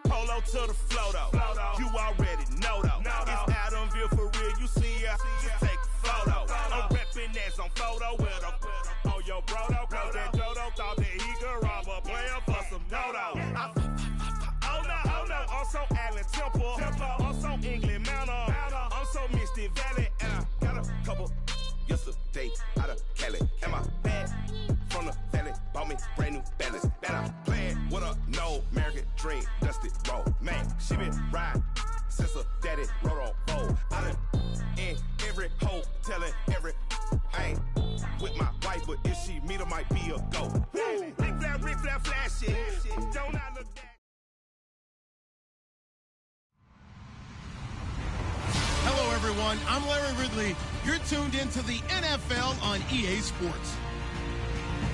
Polo to the flow though. You already know though. It's Adamville for real. You see ya? Just take a photo. I'm reppin' that's on photo with a on your bro though. Cause that Dodo thought that he could rob a player for some dodo. Oh no. Also Allen Temple. Also England Mountain. Also Misty Valley. And I got a couple yesterday out of Cali. And my bag from the valley bought me brand new balance. And I'm playing with a no American dream, dusty roll. Man, she been riding since her daddy rode on fold. I done in every hole, telling every I ain't with my wife, but if she meet her, might be a go. Rick Flair, flashy. Don't I look that? Hello, everyone. I'm Larry Ridley. You're tuned into the NFL on EA Sports.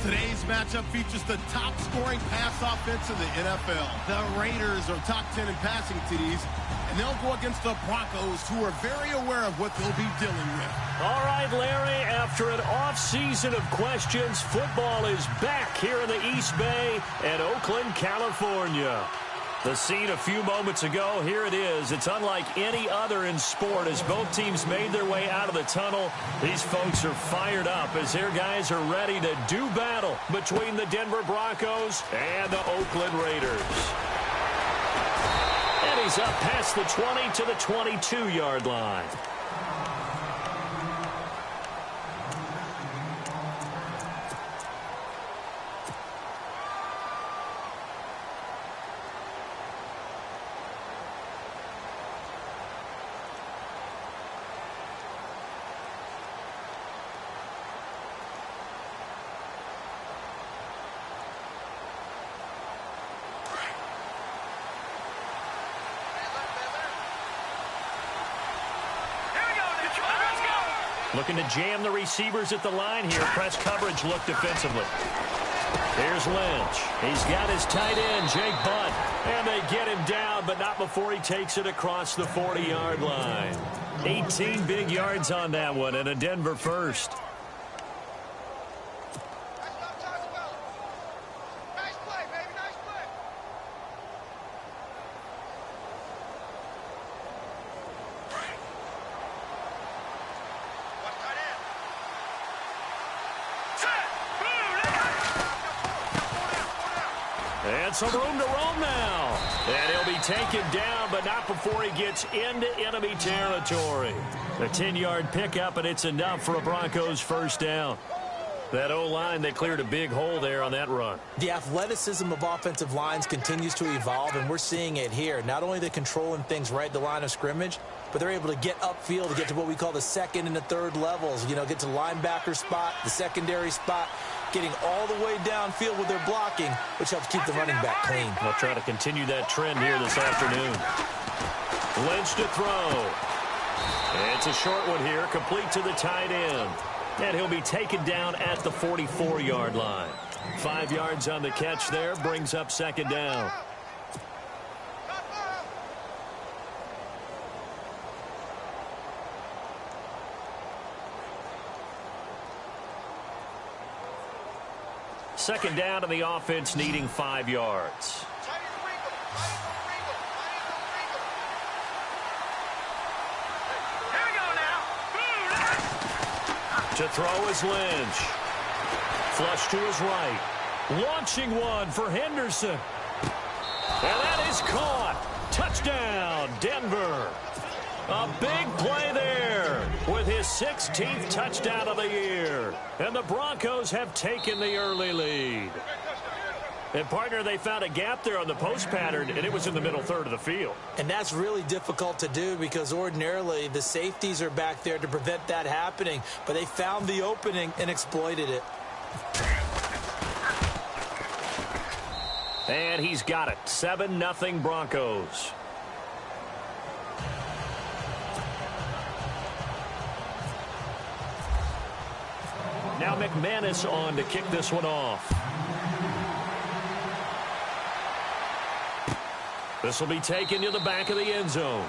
Today's matchup features the top-scoring pass offense in the NFL. The Raiders are top 10 in passing TDs, and they'll go against the Broncos, who are very aware of what they'll be dealing with. All right, Larry, after an off-season of questions, football is back here in the East Bay at Oakland, California. The scene a few moments ago, here it is. It's unlike any other in sport as both teams made their way out of the tunnel. These folks are fired up as their guys are ready to do battle between the Denver Broncos and the Oakland Raiders. And he's up past the 20 to the 22-yard line. Looking to jam the receivers at the line here. Press coverage look defensively. Here's Lynch. He's got his tight end, Jake Butt. And they get him down, but not before he takes it across the 40-yard line. 18 big yards on that one, and a Denver first. And some room to roam now. And he'll be taken down, but not before he gets into enemy territory. A 10-yard pickup, and it's enough for a Broncos first down. That O-line, they cleared a big hole there on that run. The athleticism of offensive lines continues to evolve, and we're seeing it here. Not only they're controlling things right at the line of scrimmage, but they're able to get upfield to get to what we call the second and the third levels. You know, get to the linebacker spot, the secondary spot, getting all the way downfield with their blocking, which helps keep the running back clean. They'll try to continue that trend here this afternoon. Lynch to throw. It's a short one here, complete to the tight end. And he'll be taken down at the 44-yard line. 5 yards on the catch there, brings up second down. Second down, and the offense needing 5 yards. To throw is Lynch. Flush to his right. Launching one for Henderson. And that is caught. Touchdown, Denver. A big play there with his 16th touchdown of the year. And the Broncos have taken the early lead. And, partner, they found a gap there on the post pattern, and it was in the middle third of the field. And that's really difficult to do because ordinarily the safeties are back there to prevent that happening. But they found the opening and exploited it. And he's got it. 7-0 Broncos. Now McManus on to kick this one off. This will be taken to the back of the end zone.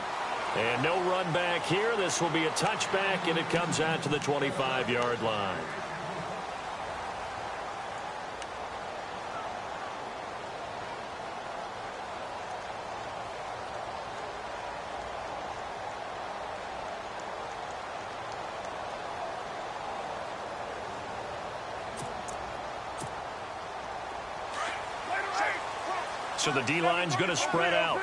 And no run back here. This will be a touchback, and it comes out to the 25-yard line. So the D-line's going to spread out.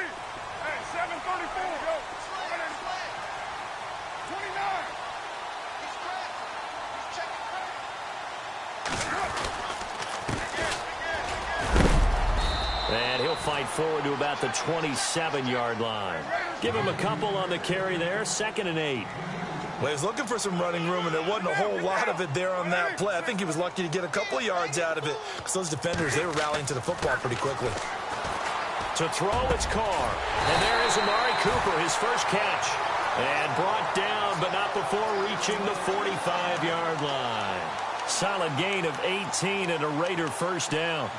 And he'll fight forward to about the 27-yard line. Give him a couple on the carry there. 2nd and 8. Well, he was looking for some running room, and there wasn't a whole lot of it there on that play. I think he was lucky to get a couple of yards out of it because those defenders, they were rallying to the football pretty quickly. To throw, it's Carr. And there is Amari Cooper, his first catch. And brought down, but not before reaching the 45-yard line. Solid gain of 18 and a Raider first down.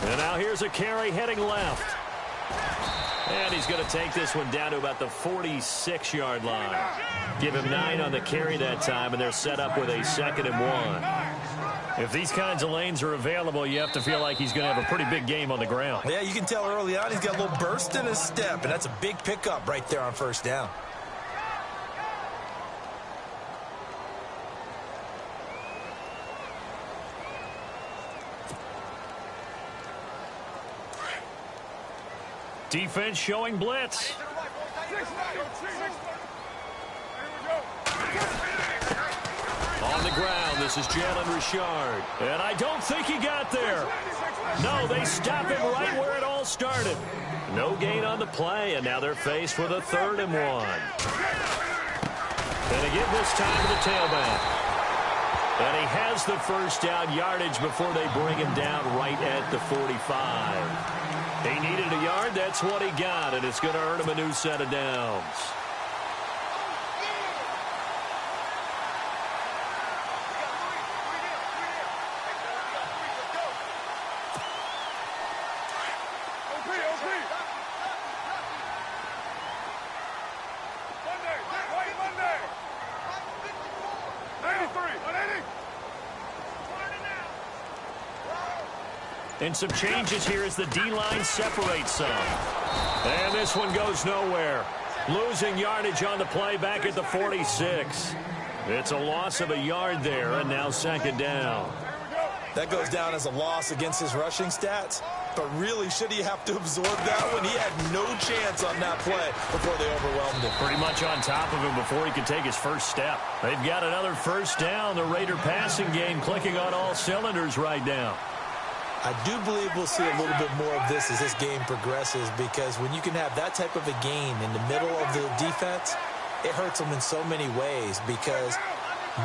And now here's a carry heading left. And he's going to take this one down to about the 46-yard line. Give him 9 on the carry that time, and they're set up with a 2nd and 1. If these kinds of lanes are available, you have to feel like he's going to have a pretty big game on the ground. Yeah, you can tell early on he's got a little burst in his step, and that's a big pickup right there on first down. Defense showing blitz. On the ground, this is Jalen Richard. And I don't think he got there. No, they stop him right where it all started. No gain on the play, and now they're faced with a 3rd and 1. And again this time to the tailback. And he has the first down yardage before they bring him down right at the 45. He needed a yard. That's what he got, and it's going to earn him a new set of downs. And some changes here as the D-line separates some. And this one goes nowhere. Losing yardage on the play back at the 46. It's a loss of a yard there, and now 2nd down. That goes down as a loss against his rushing stats. But really, should he have to absorb that one? He had no chance on that play before they overwhelmed him. Pretty much on top of him before he could take his first step. They've got another first down. The Raider passing game clicking on all cylinders right now. I do believe we'll see a little bit more of this as this game progresses, because when you can have that type of a gain in the middle of the defense, it hurts them in so many ways, because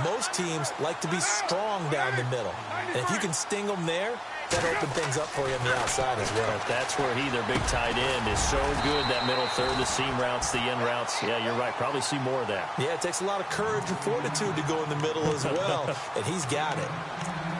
most teams like to be strong down the middle. And if you can sting them there, that'll open things up for you on the outside as well. But that's where their big tight end, is so good, that middle third, the seam routes, the end routes. Yeah, you're right. Probably see more of that. Yeah, it takes a lot of courage and fortitude to go in the middle as well, and he's got it.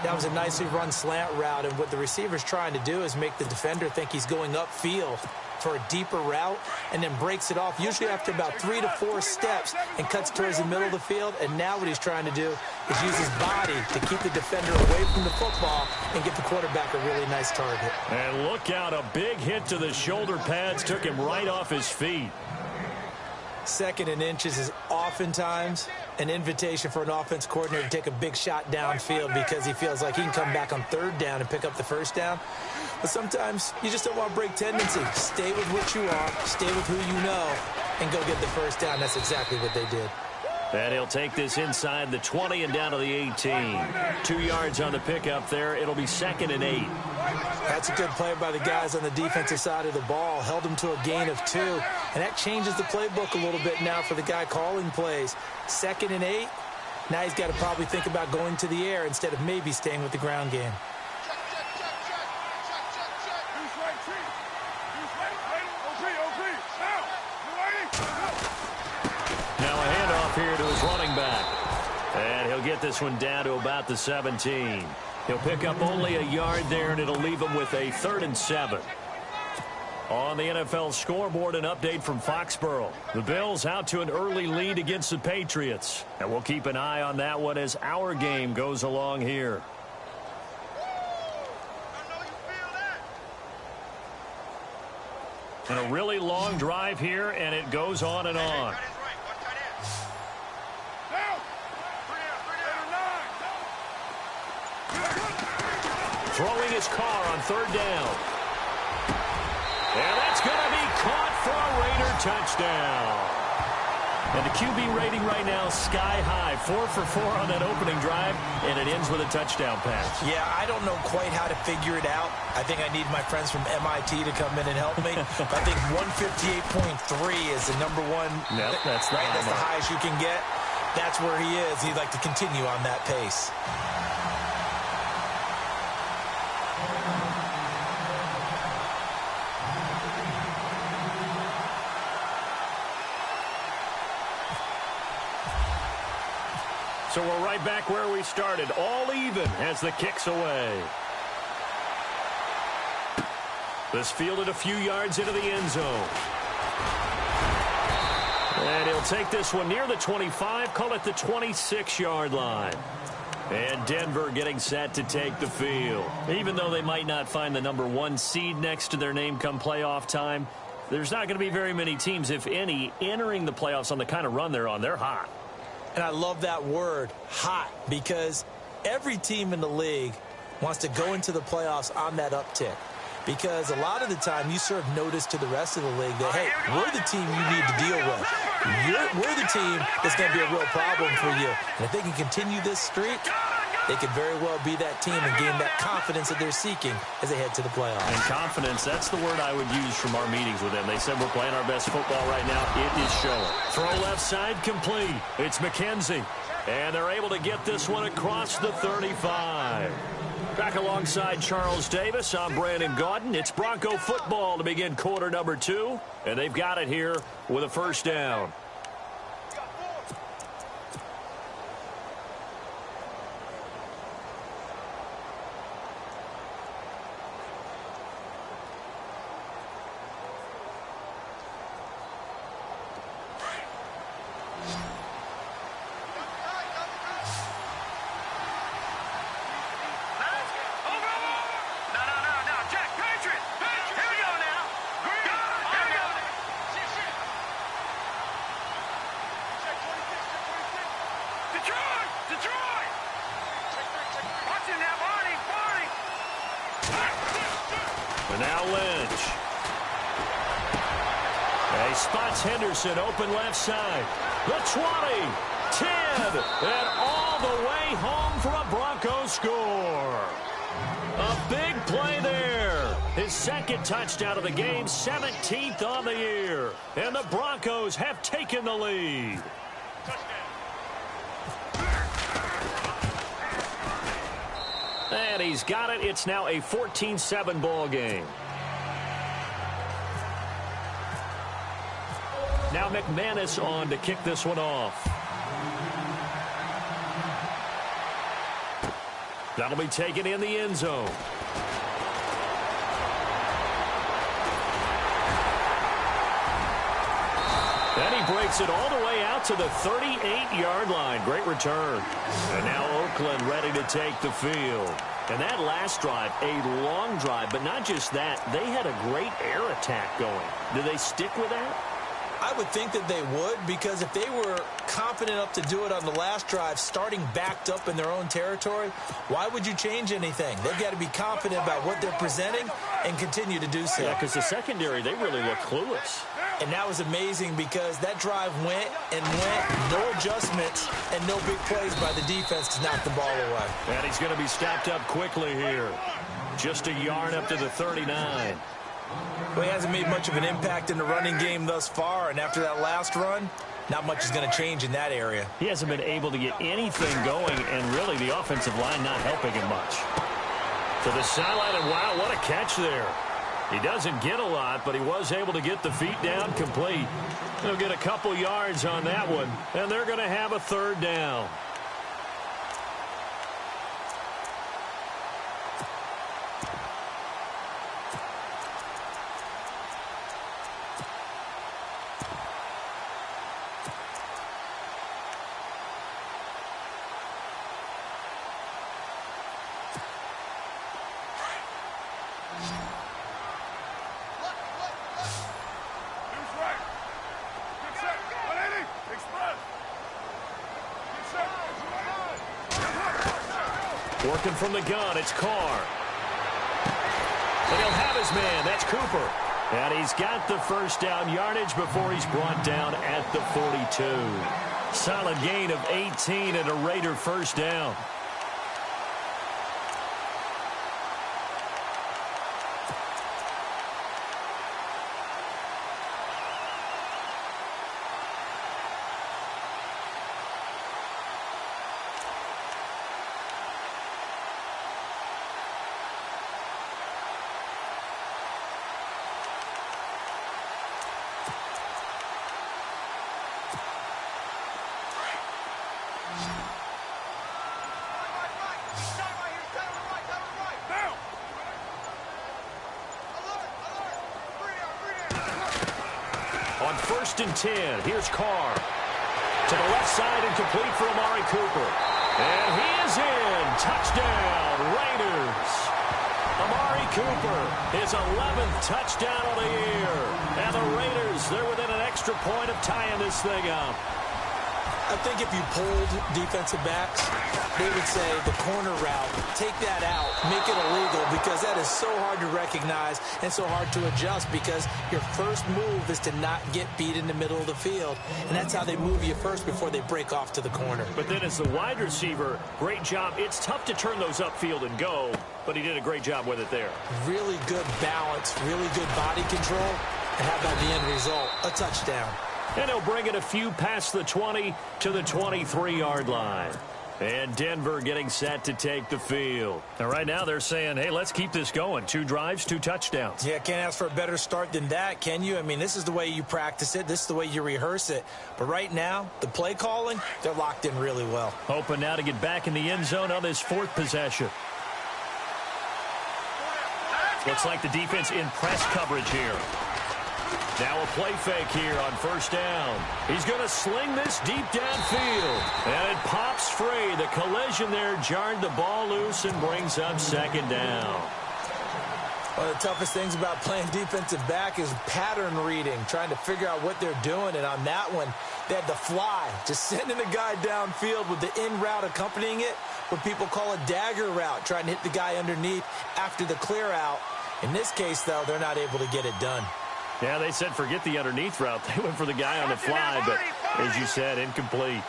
That was a nicely run slant route, and what the receiver's trying to do is make the defender think he's going upfield for a deeper route, and then breaks it off, usually after about 3 to 4 steps, and cuts towards the middle of the field. And now what he's trying to do is use his body to keep the defender away from the football and give the quarterback a really nice target. And look out, a big hit to the shoulder pads took him right off his feet. 2nd and inches is oftentimes an invitation for an offense coordinator to take a big shot downfield, because he feels like he can come back on 3rd down and pick up the first down. But sometimes you just don't want to break tendency. Stay with what you are, stay with who you know, and go get the first down. That's exactly what they did. And he'll take this inside the 20 and down to the 18. 2 yards on the pickup there. It'll be 2nd and 8. That's a good play by the guys on the defensive side of the ball. Held him to a gain of 2. And that changes the playbook a little bit now for the guy calling plays. 2nd and 8. Now he's got to probably think about going to the air instead of maybe staying with the ground game. Now a handoff here to his running back. And he'll get this one down to about the 17. He'll pick up only a yard there, and it'll leave him with a 3rd and 7. On the NFL scoreboard, an update from Foxborough. The Bills out to an early lead against the Patriots. And we'll keep an eye on that one as our game goes along here. And a really long drive here, and it goes on and on. Throwing his car on third down. And that's going to be caught for a Raider touchdown. And the QB rating right now sky high. 4 for 4 on that opening drive, and it ends with a touchdown pass. Yeah, I don't know quite how to figure it out. I think I need my friends from MIT to come in and help me. I think 158.3 is the number one. Yep, that's right. That's the highest you can get. That's where he is. He'd like to continue on that pace. So we're right back where we started, all even as the kick's away. This fielded a few yards into the end zone. And he'll take this one near the 25, call it the 26-yard line. And Denver getting set to take the field. Even though they might not find the number 1 seed next to their name come playoff time, there's not going to be very many teams, if any, entering the playoffs on the kind of run they're on. They're hot. And I love that word, hot, because every team in the league wants to go into the playoffs on that uptick. Because a lot of the time you serve notice to the rest of the league that, hey, we're the team you need to deal with. We're the team that's going to be a real problem for you. And if they can continue this streak, they could very well be that team and gain that confidence that they're seeking as they head to the playoffs. And confidence, that's the word I would use from our meetings with them. They said we're playing our best football right now. It is showing. Throw left side complete. It's McKenzie. And they're able to get this one across the 35. Back alongside Charles Davis, I'm Brandon Gaudin. It's Bronco football to begin quarter number 2. And they've got it here with a first down. Now Lynch. He spots Henderson open left side. The 20, 10, and all the way home for a Broncos score. A big play there. His second touchdown of the game, 17th on the year. And the Broncos have taken the lead. And he's got it. It's now a 14-7 ball game. Now McManus on to kick this one off. That'll be taken in the end zone. Then he breaks it all the way out to the 38-yard line. Great return. And now Oakland ready to take the field. And that last drive, a long drive, but not just that. They had a great air attack going. Do they stick with that? I would think that they would, because if they were confident enough to do it on the last drive, starting backed up in their own territory, why would you change anything? They've got to be confident about what they're presenting and continue to do so. Yeah, because the secondary, they really look clueless. And that was amazing because that drive went and went, no adjustments, and no big plays by the defense to knock the ball away. And he's going to be stopped up quickly here. Just a yard up to the 39. Well, he hasn't made much of an impact in the running game thus far, and after that last run, not much is going to change in that area. He hasn't been able to get anything going, and really the offensive line not helping him much. To the sideline, and wow, what a catch there. He doesn't get a lot, but he was able to get the feet down complete. He'll get a couple yards on that one, and they're going to have a third down. Working from the gun, it's Carr. And he'll have his man. That's Cooper. And he's got the first down yardage before he's brought down at the 42. Solid gain of 18 and a Raider first down. On 1st and 10, here's Carr. To the left side and complete for Amari Cooper. And he is in. Touchdown, Raiders. Amari Cooper, his 11th touchdown of the year. And the Raiders, they're within an extra point of tying this thing up. I think if you polled defensive backs, they would say the corner route, take that out, make it illegal, because that is so hard to recognize and so hard to adjust, because your first move is to not get beat in the middle of the field, and that's how they move you first before they break off to the corner. But then as the wide receiver, great job. It's tough to turn those upfield and go, but he did a great job with it there. Really good balance, really good body control, and how about the end result? A touchdown. And he'll bring it a few past the 20 to the 23-yard line. And Denver getting set to take the field. And right now they're saying, hey, let's keep this going. 2 drives, 2 touchdowns. Yeah, can't ask for a better start than that, can you? I mean, this is the way you practice it. This is the way you rehearse it. But right now, the play calling, they're locked in really well. Hoping now to get back in the end zone on this 4th possession. Looks like the defense in press coverage here. Now a play fake here on 1st down. He's going to sling this deep downfield. And it pops free. The collision there jarred the ball loose and brings up 2nd down. One of the toughest things about playing defensive back is pattern reading, trying to figure out what they're doing. And on that one, they had the fly, just sending the guy downfield with the in route accompanying it, what people call a dagger route, trying to hit the guy underneath after the clear out. In this case, though, they're not able to get it done. Yeah, they said forget the underneath route. They went for the guy on the fly, but as you said, incomplete.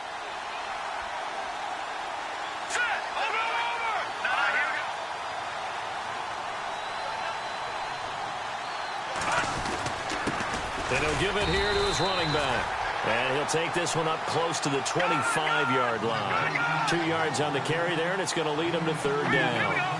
And he'll give it here to his running back. And he'll take this one up close to the 25-yard line. 2 yards on the carry there, and it's going to lead him to 3rd down.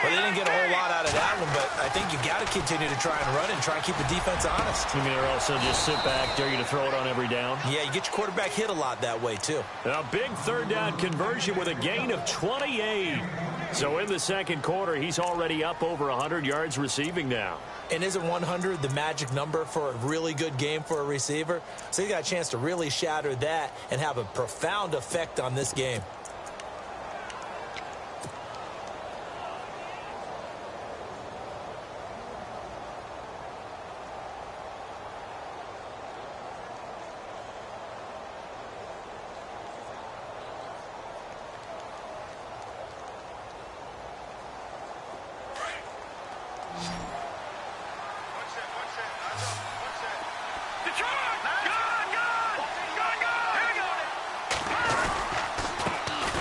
Well, they didn't get a whole lot out of that one, but I think you got to continue to try and run and try and keep the defense honest. You mean they're also just sit back, dare you to throw it on every down? Yeah, you get your quarterback hit a lot that way, too. A big 3rd down conversion with a gain of 28. So in the 2nd quarter, he's already up over 100 yards receiving now. And isn't 100 the magic number for a really good game for a receiver? So he got a chance to really shatter that and have a profound effect on this game.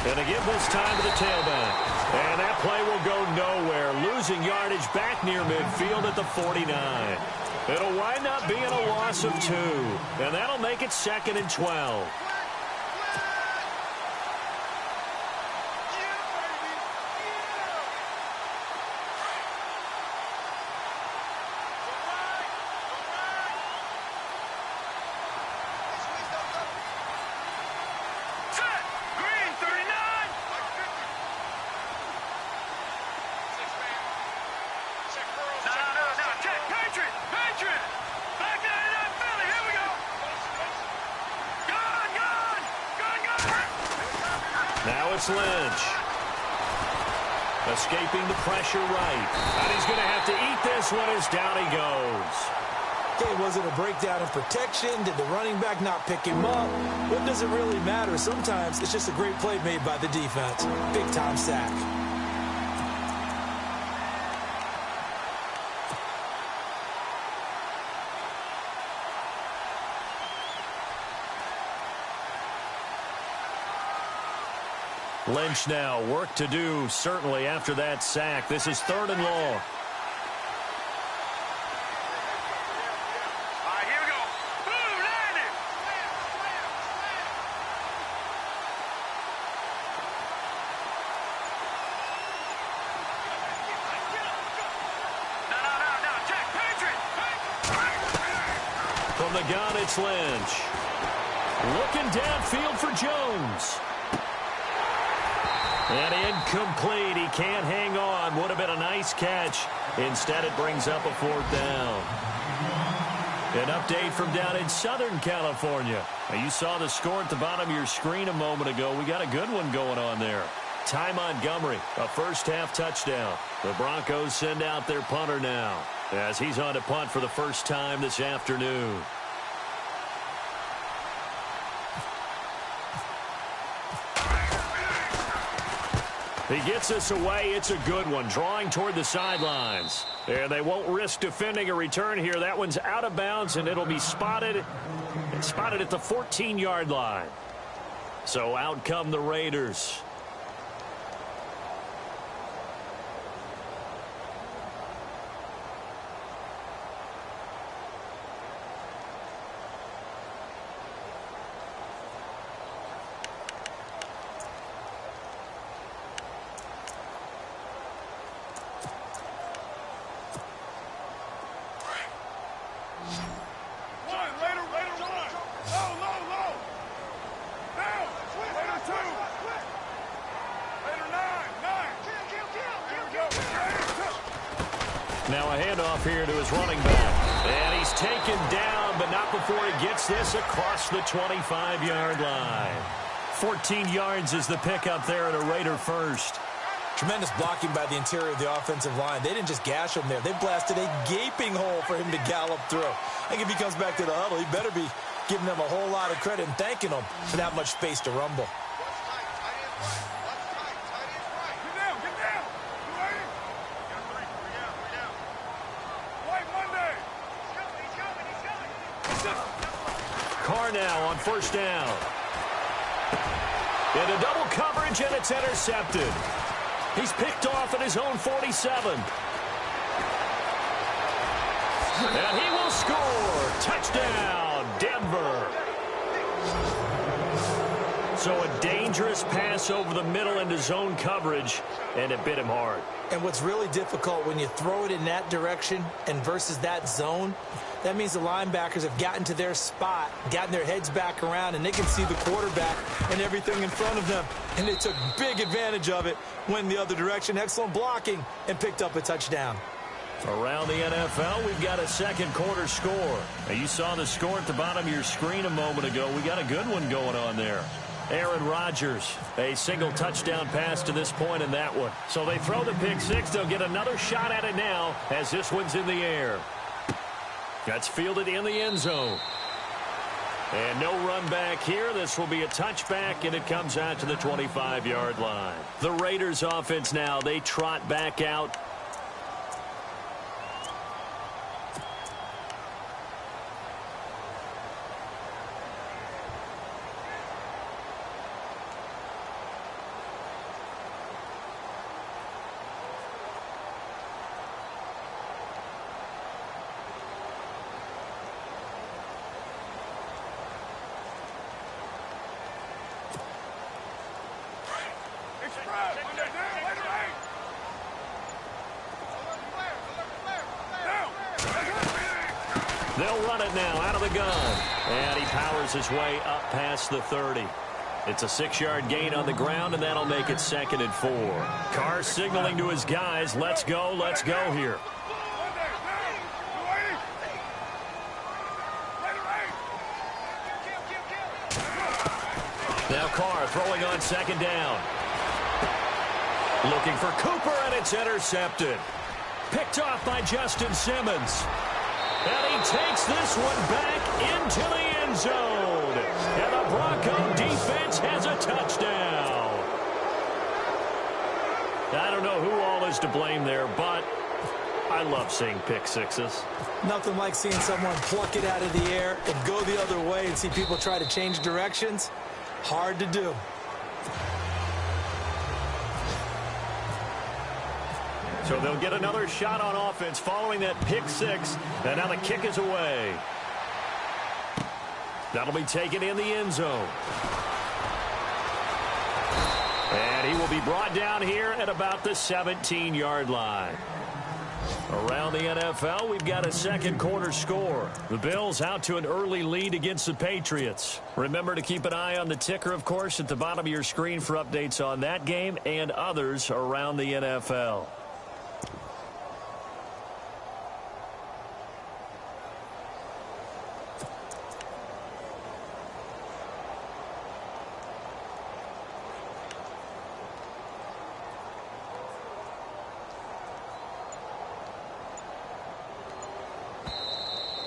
And they give this time to the tailback. And that play will go nowhere. Losing yardage back near midfield at the 49. It'll wind up being a loss of 2. And that'll make it 2nd and 12. Now it's Lynch. Escaping the pressure right. And he's going to have to eat this one is down he goes. Okay, was it a breakdown in protection? Did the running back not pick him up? What does it really matter? Sometimes it's just a great play made by the defense. Big-time sack. Lynch now, work to do, certainly, after that sack. This is 3rd and long. All right, here we go. Boom, land it. No, Jack, Patriot. From the gun, it's Lynch. Looking downfield for Jones. And incomplete. He can't hang on. Would have been a nice catch. Instead, it brings up a 4th down. An update from down in Southern California. Now, you saw the score at the bottom of your screen a moment ago. We got a good one going on there. Ty Montgomery, a first-half touchdown. The Broncos send out their punter now as he's on to punt for the first time this afternoon. He gets us away. It's a good one, drawing toward the sidelines. And they won't risk defending a return here. That one's out of bounds, and it'll be spotted. It's spotted at the 14-yard line. So out come the Raiders. Now a handoff here to his running back. And he's taken down, but not before he gets this across the 25-yard line. 14 yards is the pickup there at a Raider first. Tremendous blocking by the interior of the offensive line. They didn't just gash him there. They blasted a gaping hole for him to gallop through. I think if he comes back to the huddle, he better be giving them a whole lot of credit and thanking them for that much space to rumble. Carr now on 1st down. Into double coverage, and it's intercepted. He's picked off at his own 47. And he will score. Touchdown, Denver. So a dangerous pass over the middle into zone coverage, and it bit him hard. And what's really difficult when you throw it in that direction and versus that zone, that means the linebackers have gotten to their spot, gotten their heads back around, and they can see the quarterback and everything in front of them. And they took big advantage of it, went the other direction, excellent blocking, and picked up a touchdown. Around the NFL, we've got a second quarter score. Now, you saw the score at the bottom of your screen a moment ago. We got a good one going on there. Aaron Rodgers, a single touchdown pass to this point in that one. So they throw the pick six. They'll get another shot at it now as this one's in the air. That's fielded in the end zone. And no run back here. This will be a touchback, and it comes out to the 25-yard line. The Raiders offense now, they trot back out. They'll run it now out of the gun. And he powers his way up past the 30. It's a 6-yard gain on the ground, and that'll make it 2nd and 4. Carr signaling to his guys, let's go here. Now Carr throwing on 2nd down. Looking for Cooper, and it's intercepted. Picked off by Justin Simmons. And he takes this one back into the end zone. And the Bronco defense has a touchdown. I don't know who all is to blame there, but I love seeing pick sixes. Nothing like seeing someone pluck it out of the air and go the other way and see people try to change directions. Hard to do. So they'll get another shot on offense following that pick six. And now the kick is away. That'll be taken in the end zone. And he will be brought down here at about the 17-yard line. Around the NFL, we've got a second quarter score. The Bills out to an early lead against the Patriots. Remember to keep an eye on the ticker, of course, at the bottom of your screen for updates on that game and others around the NFL.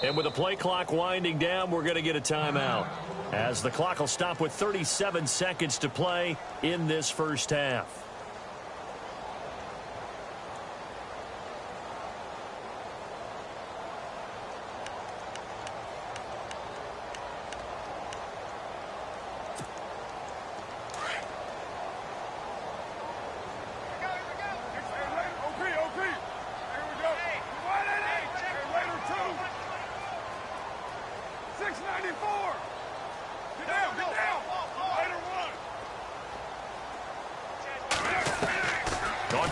And with the play clock winding down, we're going to get a timeout, as the clock will stop with 37 seconds to play in this first half.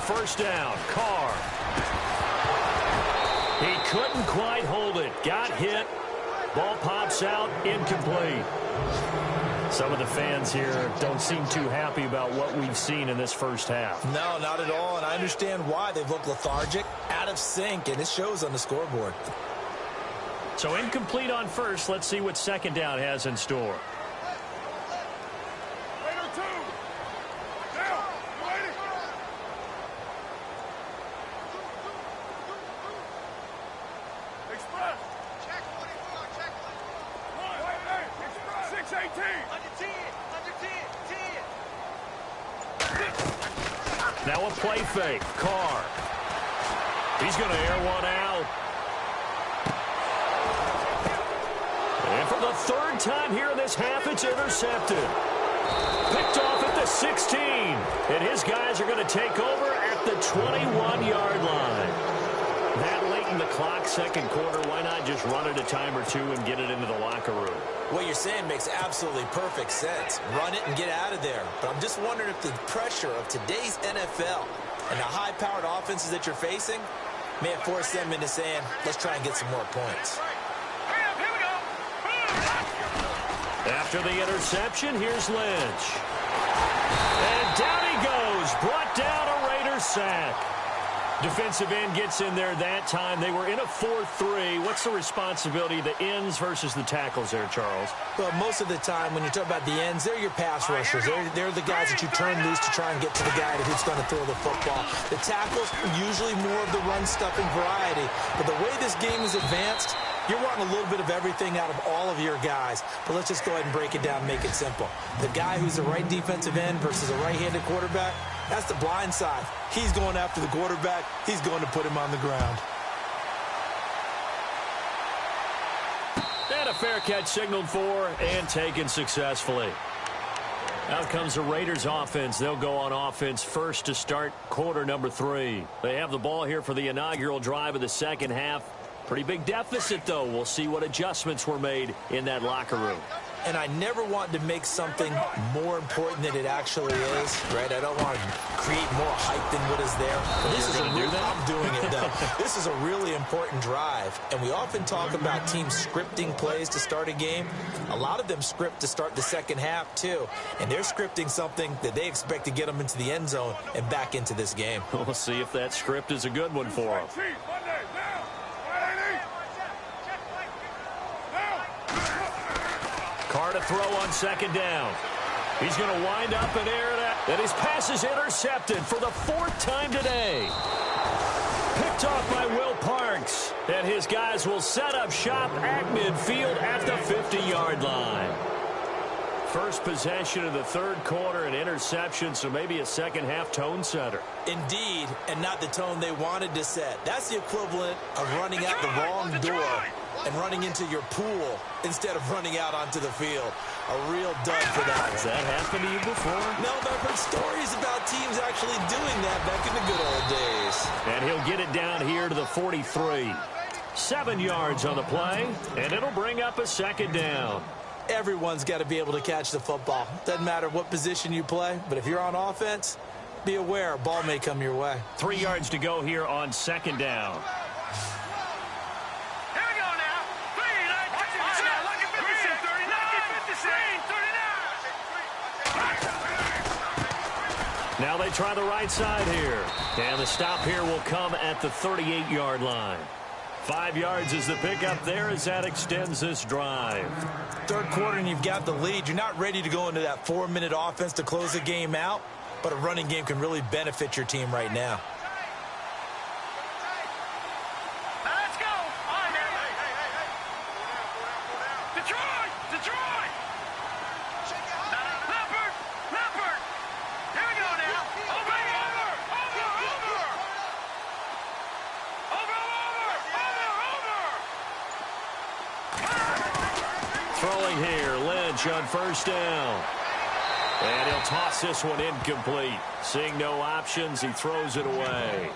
First down, Carr. He couldn't quite hold it. Got hit. Ball pops out, incomplete. Some of the fans here don't seem too happy about what we've seen in this first half. No, not at all, and I understand why. They've looked lethargic, out of sync, and it shows on the scoreboard. So incomplete on first. Let's see what second down has in store. Now a play fake. Carr. He's going to air one out. And for the third time here in this half, it's intercepted. Picked off at the 16. And his guys are going to take over at the 21-yard line. That late in the clock, second quarter, why not just run it a time or two and get it into the locker room? What you're saying makes absolutely perfect sense. Run it and get out of there. But I'm just wondering if the pressure of today's NFL and the high-powered offenses that you're facing may have forced them into saying, let's try and get some more points. After the interception, here's Lynch. And down he goes. Brought down a Raider sack. Defensive end gets in there that time. They were in a 4-3. What's the responsibility of the ends versus the tackles there, Charles? Well, most of the time when you talk about the ends, they're your pass rushers. They're the guys that you turn loose to try and get to the guy who's going to throw the football. The tackles are usually more of the run-stuffing variety. But the way this game is advanced, you're wanting a little bit of everything out of all of your guys. But let's just go ahead and break it down and make it simple. The guy who's the right defensive end versus a right-handed quarterback, that's the blind side. He's going after the quarterback. He's going to put him on the ground. And a fair catch signaled for and taken successfully. Out comes the Raiders offense. They'll go on offense first to start quarter number 3. They have the ball here for the inaugural drive of the second half. Pretty big deficit, though. We'll see what adjustments were made in that locker room. And I never want to make something more important than it actually is, right? I don't want to create more hype than what is there. But this is I'm doing it, though. This is a really important drive. And we often talk about teams scripting plays to start a game. A lot of them script to start the second half, too. And they're scripting something that they expect to get them into the end zone and back into this game. We'll see if that script is a good one for them. Carr to throw on second down. He's going to wind up and air that. And his pass is intercepted for the 4th time today. Picked off by Will Parks. And his guys will set up shop at midfield at the 50-yard line. First possession of the third quarter, an interception, so maybe a second-half tone setter. Indeed, and not the tone they wanted to set. That's the equivalent of running out the wrong door and running into your pool instead of running out onto the field. A real dud for that. Has that happened to you before? No, but I've heard stories about teams actually doing that back in the good old days. And he'll get it down here to the 43. 7 yards on the play, and it'll bring up a second down. Everyone's got to be able to catch the football. Doesn't matter what position you play, but if you're on offense, be aware a ball may come your way. 3 yards to go here on second down. Now they try the right side here. And the stop here will come at the 38-yard line. 5 yards is the pickup there as that extends this drive. Third quarter and you've got the lead. You're not ready to go into that 4-minute offense to close the game out, but a running game can really benefit your team right now. Let's go. On there. Detroit. Detroit. Leopard. Here we go now. Over. Throwing here, Lynch on first down. And he'll toss this one incomplete. Seeing no options, he throws it away.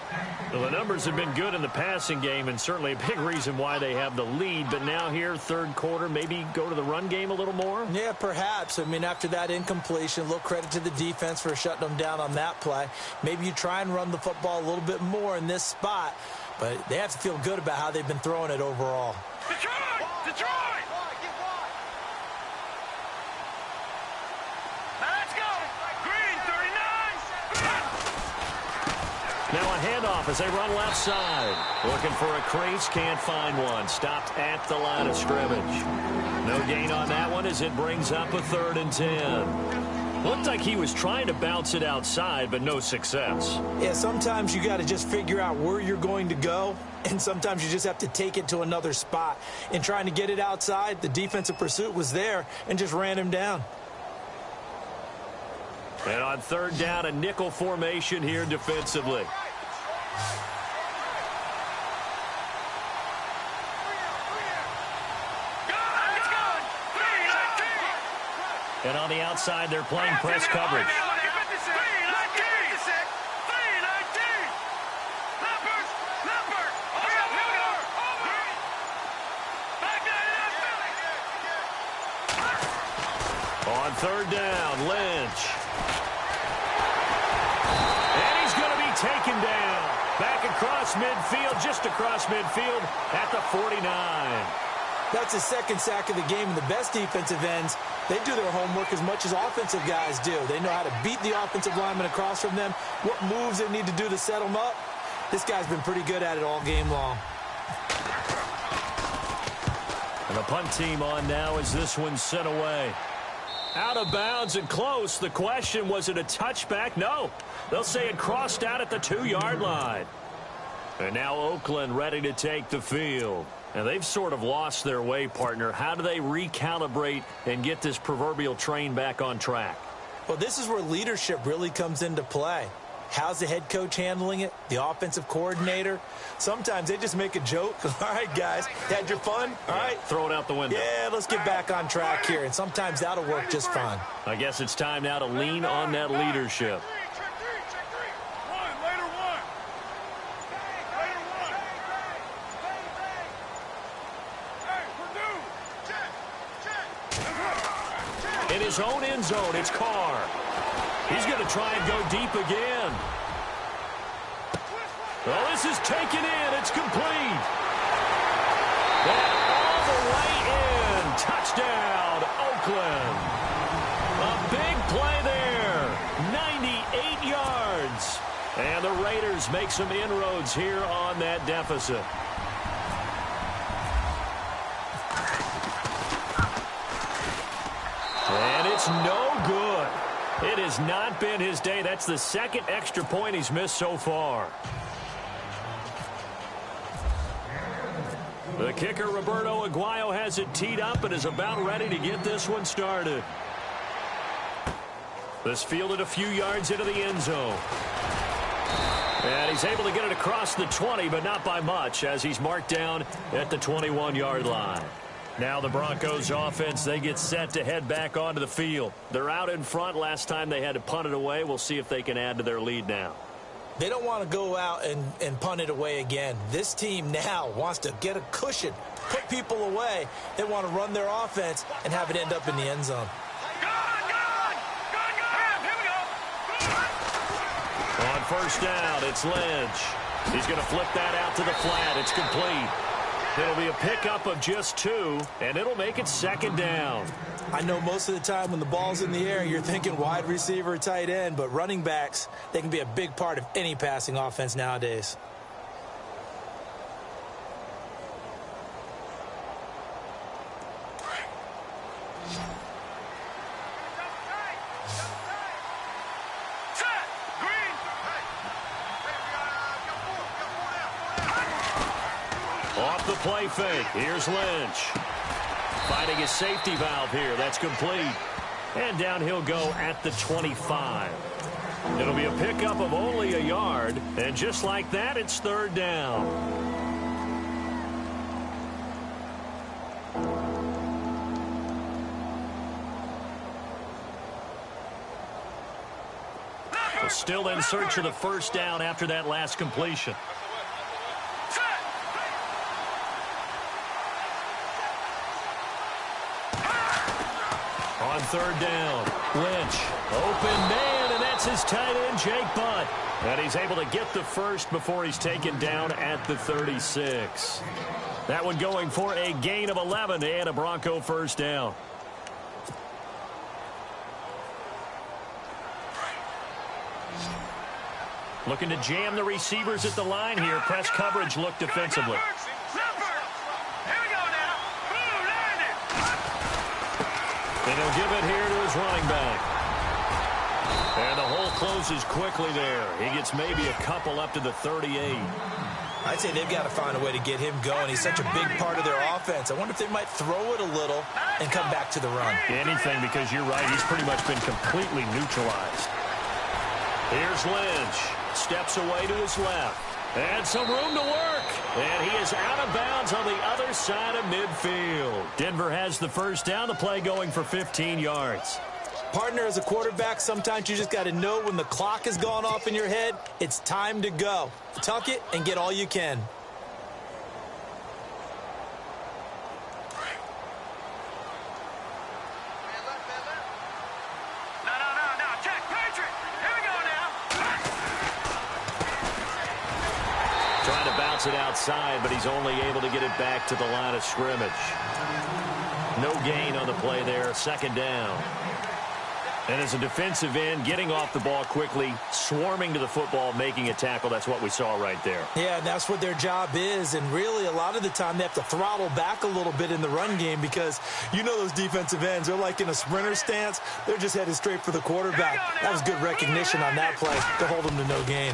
Well, the numbers have been good in the passing game, and certainly a big reason why they have the lead. But now here, third quarter, maybe go to the run game a little more? Yeah, perhaps. I mean, after that incompletion, a little credit to the defense for shutting them down on that play. Maybe you try and run the football a little bit more in this spot, but they have to feel good about how they've been throwing it overall. Detroit. Let's go. Green 39. Now a handoff as they run left side. Looking for a crease, can't find one. Stopped at the line of scrimmage. No gain on that one as it brings up a 3rd and 10. Looked like he was trying to bounce it outside, but no success. Yeah, sometimes you got to just figure out where you're going to go, and sometimes you just have to take it to another spot. In trying to get it outside, the defensive pursuit was there and just ran him down. And on 3rd down, a nickel formation here defensively. And on the outside, they're playing press coverage. On 3rd down, Lynch. And he's going to be taken down. Back across midfield, just across midfield at the 49. That's his 2nd sack of the game, and the best defensive ends, they do their homework as much as offensive guys do. They know how to beat the offensive lineman across from them, what moves they need to do to set them up. This guy's been pretty good at it all game long. And the punt team on now as this one's sent away. Out of bounds and close. The question, was it a touchback? No. They'll say it crossed out at the 2-yard line. And now Oakland ready to take the field. And they've sort of lost their way, partner. How do they recalibrate and get this proverbial train back on track? Well, this is where leadership really comes into play. How's the head coach handling it? The offensive coordinator? Sometimes they just make a joke. All right, guys, had your fun? All right. Throw it out the window. Yeah, let's get back on track here. And sometimes that'll work just fine. I guess it's time now to lean on that leadership. In his own end zone, it's Carr. He's going to try and go deep again. Well, this is taken in. It's complete. And all the way in. Touchdown, Oakland. A big play there. 98 yards. And the Raiders make some inroads here on that deficit. And it's no good. It has not been his day. That's the 2nd extra point he's missed so far. The kicker, Roberto Aguayo, has it teed up and is about ready to get this one started. This fielded a few yards into the end zone. And he's able to get it across the 20, but not by much, as he's marked down at the 21-yard line. Now the Broncos offense, they get set to head back onto the field. They're out in front. Last time they had to punt it away. We'll see if they can add to their lead now. They don't want to go out and punt it away again. This team now wants to get a cushion, put people away. They want to run their offense and have it end up in the end zone. On first down, it's Lynch. He's going to flip that out to the flat. It's complete. It'll be a pickup of just 2, and it'll make it second down. I know most of the time when the ball's in the air, you're thinking wide receiver, tight end, but running backs, they can be a big part of any passing offense nowadays. Off the play fake. Here's Lynch. Finding his safety valve here. That's complete. And down he'll go at the 25. It'll be a pickup of only a yard. And just like that, it's third down. Still in search of the first down after that last completion. On third down, Lynch, open man, and that's his tight end, Jake Butt. And he's able to get the first before he's taken down at the 36. That one going for a gain of 11 and a Bronco first down. Looking to jam the receivers at the line here. Press coverage look defensively. And he'll give it here to his running back. And the hole closes quickly there. He gets maybe a couple up to the 38. I'd say they've got to find a way to get him going. He's such a big part of their offense. I wonder if they might throw it a little and come back to the run. Anything, because you're right. He's pretty much been completely neutralized. Here's Lynch. Steps away to his left. And some room to work. And he is out of bounds on the other side of midfield. Denver has the first down. The play going for 15 yards. Partner, as a quarterback, sometimes you just got to know when the clock has gone off in your head, it's time to go. Tuck it and get all you can. It outside, but he's only able to get it back to the line of scrimmage. No gain on the play there. Second down. And as a defensive end, getting off the ball quickly, swarming to the football, making a tackle. That's what we saw right there. Yeah, and that's what their job is. And really, a lot of the time, they have to throttle back a little bit in the run game because you know those defensive ends, they're like in a sprinter stance. They're just headed straight for the quarterback. That was good recognition on that play to hold them to no gain.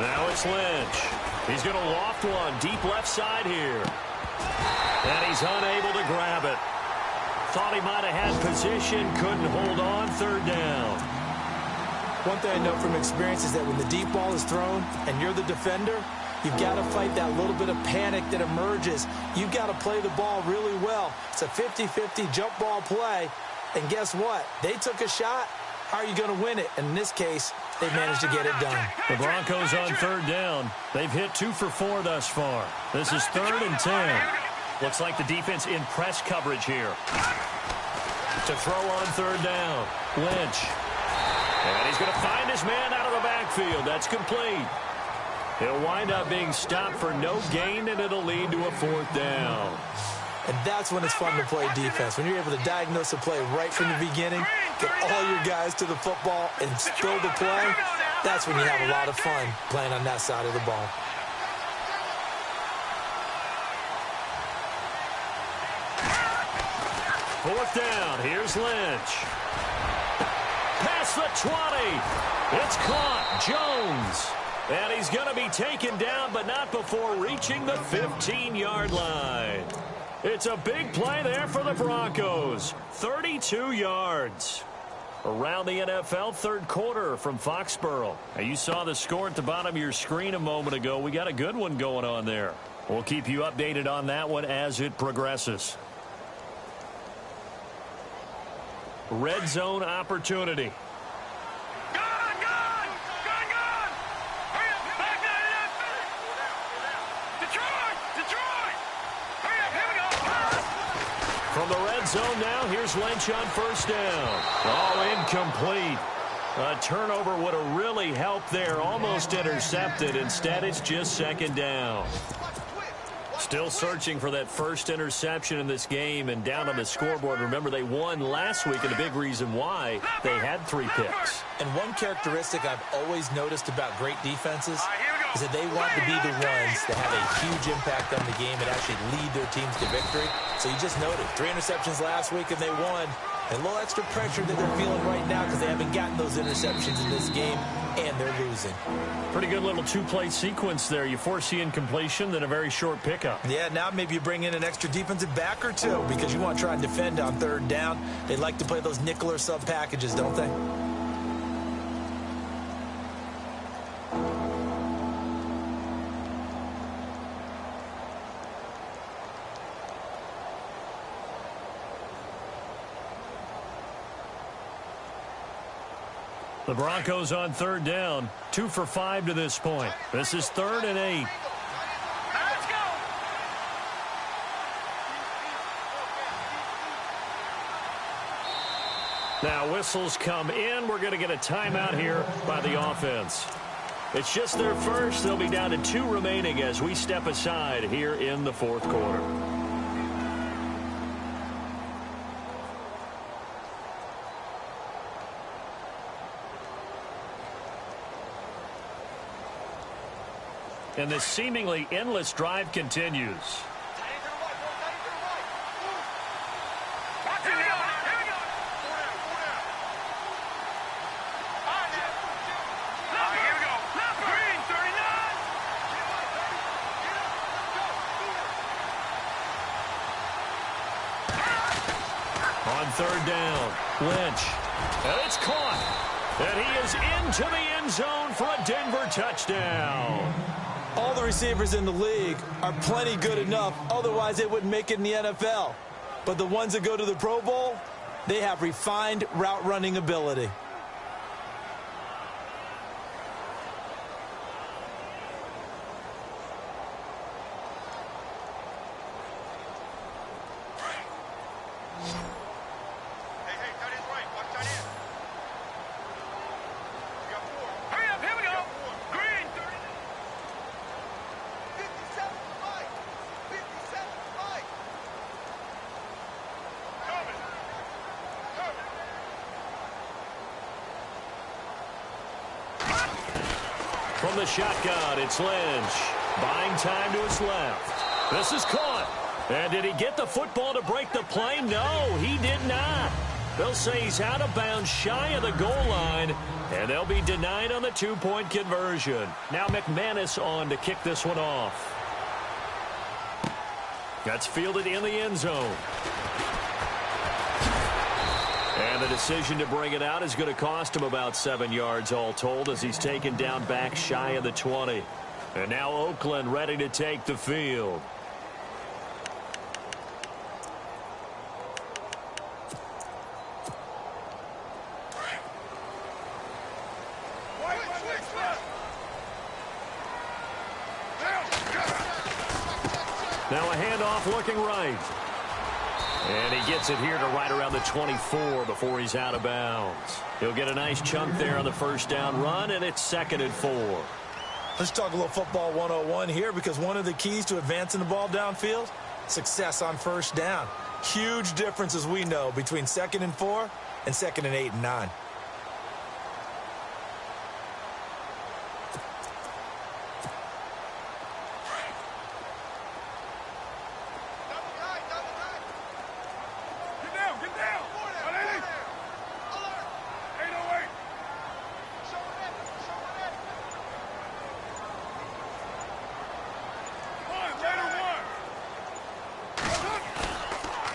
Now it's Lynch. He's going to loft one deep left side here. And he's unable to grab it. Thought he might have had position, couldn't hold on. Third down. One thing I know from experience is that when the deep ball is thrown and you're the defender, you've got to fight that little bit of panic that emerges. You've got to play the ball really well. It's a 50-50 jump ball play. And guess what? They took a shot. How are you going to win it? And in this case, they managed to get it done. The Broncos on third down. They've hit 2 for 4 thus far. This is 3rd and 10. Looks like the defense in press coverage here. To throw on third down. Lynch. And he's going to find his man out of the backfield. That's complete. He'll wind up being stopped for no gain, and it'll lead to a 4th down. And that's when it's fun to play defense. When you're able to diagnose a play right from the beginning, get all your guys to the football and spill the play, that's when you have a lot of fun playing on that side of the ball. Fourth down. Here's Lynch. Past the 20. It's caught. Jones. And he's going to be taken down, but not before reaching the 15-yard line. It's a big play there for the Broncos. 32 yards. Around the NFL, third quarter from Foxborough. Now, you saw the score at the bottom of your screen a moment ago. We got a good one going on there. We'll keep you updated on that one as it progresses. Red zone opportunity. From the red zone now, here's Lynch on first down. Oh, incomplete. A turnover would have really helped there. Almost intercepted. Instead, it's just second down. Still searching for that first interception in this game and down on the scoreboard. Remember, they won last week, and a big reason why they had 3 picks. And one characteristic I've always noticed about great defenses is that they want to be the ones that have a huge impact on the game and actually lead their teams to victory. So you just noted 3 interceptions last week and they won. And a little extra pressure that they're feeling right now because they haven't gotten those interceptions in this game and they're losing. Pretty good little 2-play sequence there. You force the incompletion, then a very short pickup. Yeah, now maybe you bring in an extra defensive back or 2 because you want to try and defend on third down. They like to play those nickel or sub packages, don't they? The Broncos on third down, 2 for 5 to this point. This is 3rd and 8. Let's go. Now whistles come in. We're going to get a timeout here by the offense. It's just their first. They'll be down to 2 remaining as we step aside here in the 4th quarter. And this seemingly endless drive continues. On third down, Lynch. And it's caught. And he is into the end zone for a Denver touchdown. All the receivers in the league are plenty good enough, otherwise they wouldn't make it in the NFL. But the ones that go to the Pro Bowl, they have refined route running ability. From the shotgun, it's Lynch. Buying time to his left. This is caught. And did he get the football to break the play? No, he did not. They'll say he's out of bounds shy of the goal line, and they'll be denied on the 2-point conversion. Now McManus on to kick this one off. That's fielded in the end zone. And the decision to bring it out is going to cost him about 7 yards all told as he's taken down back shy of the 20. And now Oakland ready to take the field. Now a handoff looking right. And he gets it here to right around the 24 before he's out of bounds. He'll get a nice chunk there on the first down run, and it's 2nd and 4. Let's talk a little football 101 here, because one of the keys to advancing the ball downfield, success on first down. Huge difference, as we know, between 2nd and 4 and 2nd and 8 and 9.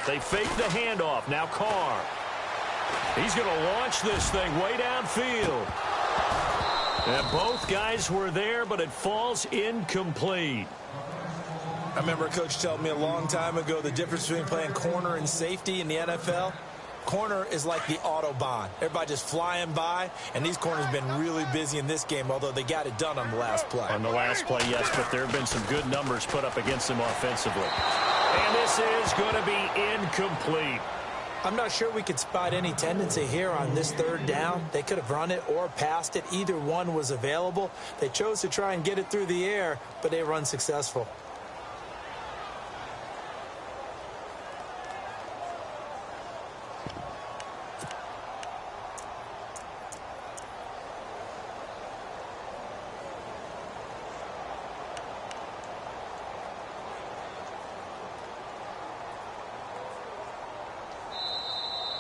They fake the handoff. Now Carr. He's going to launch this thing way downfield. And both guys were there, but it falls incomplete. I remember a coach telling me a long time ago the difference between playing corner and safety in the NFL. Corner is like the Autobahn. Everybody just flying by, and these corners have been really busy in this game, although they got it done on the last play. On the last play, yes, but there have been some good numbers put up against them offensively. And this is going to be incomplete. I'm not sure we could spot any tendency here on this third down. They could have run it or passed it. Either one was available. They chose to try and get it through the air, but they were unsuccessful.